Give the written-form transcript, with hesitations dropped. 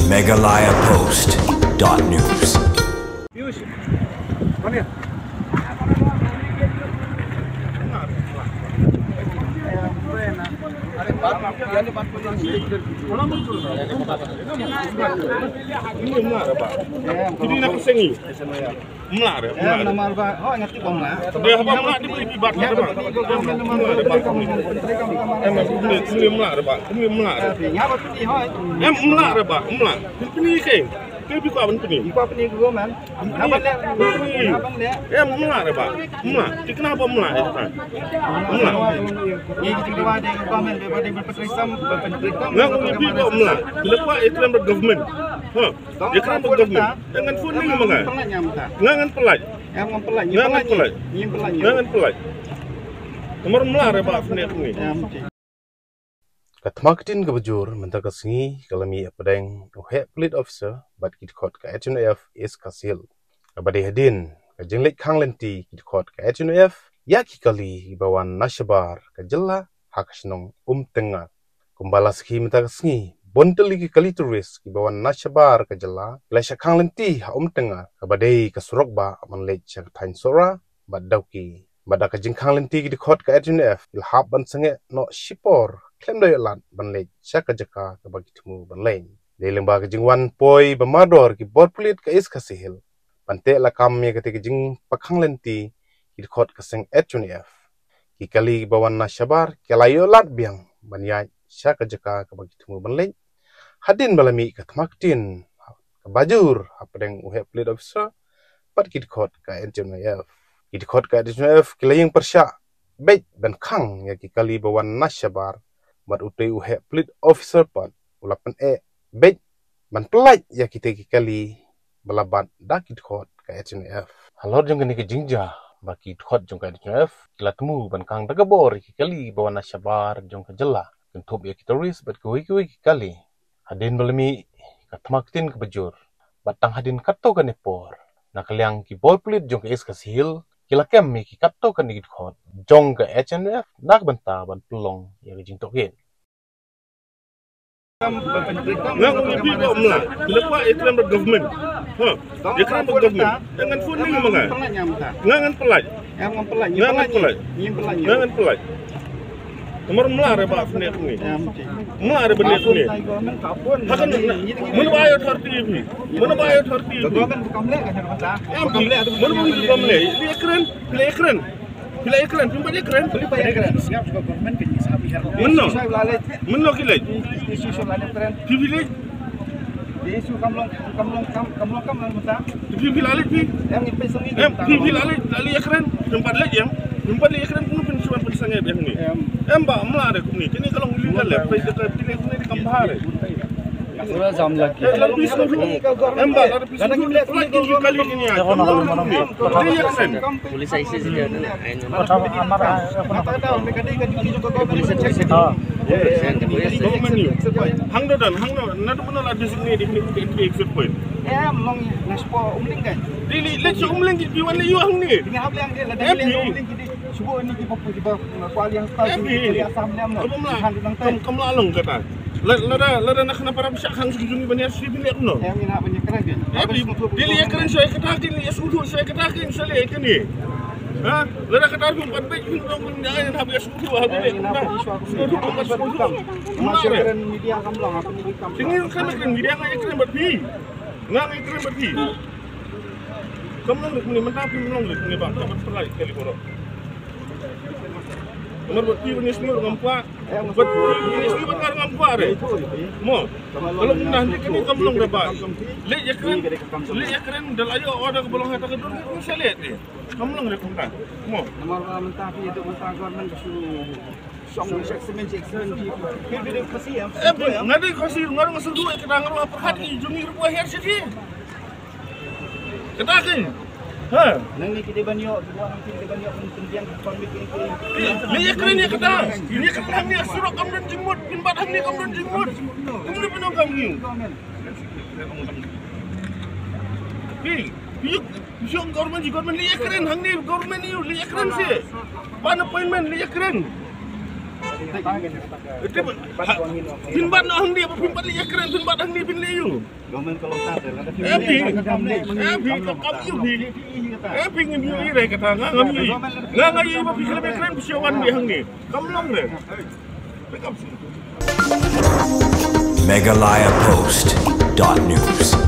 megalayapost.news. Katmaktin kebujur mentakasngi kalami pedang uhe police officer bat kit ka HNF is kasil kabade hadin kajenglik kanglenti kit ka HNF yaki kali bawan nashabar kajella hakasnong tenga kumbala ski mentakasngi bonteli ki kali turis ki bawan nashabar kajella lesha kanglenti tenga kabade kasurokba manlej tain sora badauki badaka jing kanglenti ki ka HNF ilhab ban sange no shipor klem doy lat banlej syaka jaka ka bagi temu banlej de lemba ka jingwan poi bamador ki bot pulit ka is kasihil pante la kam me ka te jing pakhang lenti ki khot ka seng HNF ki kali bawan na shabar ke layo lat biang banya syaka jaka ka bagi temu banlej hadin balami ka tmaktin ka bajur apdeng uhe pulit officer pat ki khot ka HNF ki khot ka HNF ki laying persya bet ban khang ya ki kali bawan na shabar mat utei uhe police officer pat ulapan bet man pelaj ya kita kali balabat dakit khot ka HNF halor jong ni ke jingja baki khot jong ka HNF kila temu ban kang dagabor ki kali bawana syabar jong ka jella kentup ya kita ris bat kuwi kali hadin balami katmaktin ke bejur batang hadin katto ka nepor nakaliang ki bol police jong ka is kasil kila kem mi ki katto kan digit khot jong ka HNF nak banta ban pelong ya jing tokin ngang ngipi ko mla lepa iklan ber government iklan ber government dengan phone ni mga ngangan pelaj ngangan pelaj nomor mla re ba phone ni mla re benet ni hakan mun bayo thar tv mun bayo thar tv mun kamle iklan Bila ekran, jumpa ekran. Siap juga government kini sahabi herlo. Menno kilai. Isu lain ekran. Pilih. Isu kamlong muta. Pilih lalit pi. Yang ipe semi. Pilih lalit ekran. Jumpa ekran pun pensuan pensangai biang ni. Ba mla ada kuni. Kini kalau ngulinggal le, pai dekat pilih kuni di kambahar. Surah jam lagi. Lalu bisno kini ba ada bisno. Lagi kali ini ya. Polis IC saja ada. Hang dan nado menolak di sini di exit point. Mong naspo umling kan. Dili let's umling di wan you hang ni. Dengan hab yang dia la dali umling di subuh ni di popo di kual yang tahu di asam lam no. Kam lalong kata. Lada nak kena para besar hang sujungi bani asli bilik no. Yang ina banyak keren kan. Dili ekran saya katakin ni sudu saya katakin saya ikan ni. Ha? Lada kata pun patbek pun dong jangan habis sudu habis. Sudu pun sudu. Masih keren media kamlang apa ni kam. Tinggal kan media ngai ekran berpi. Ngang ekran berpi. Kamlang ni mentap kamlang ni bang dapat pelai kali borok. Nomor berpi jenis ni ngampa. Jenis ni benar ngampa re. Mo. Kalau nanti kini kamlong dapat. Lek ekran dalayo order ke bolong hata kedun ni saya lihat ni. Kamlong le kumta. Mo. Nomor mentah itu mentah government kesu song semen di. Dia kasih ya. Ngadi kasih ngarang sedu ekran ngarang apa hati jumi rupa her sini. Katakan. Ha, nang ni kita banyo, dua nang kita banyo pendidikan ekonomi ini. Ni ekran ni kata. Ini kata ni surat kamdan jimut, pinbat ni kamdan jimut. Ini penuh kami. Yung government li ekran hang ni government ni li ekran si. Pan appointment li ekran. Pinbat no hang dia, pinbat dia keren, pinbat hang dia pin liu. Government kalau tak ada. Kau pingin dia ini kata ngam ni, ngai ibu pikir keren persiapan dia hang ni. Kamu long le. Megalayapost.news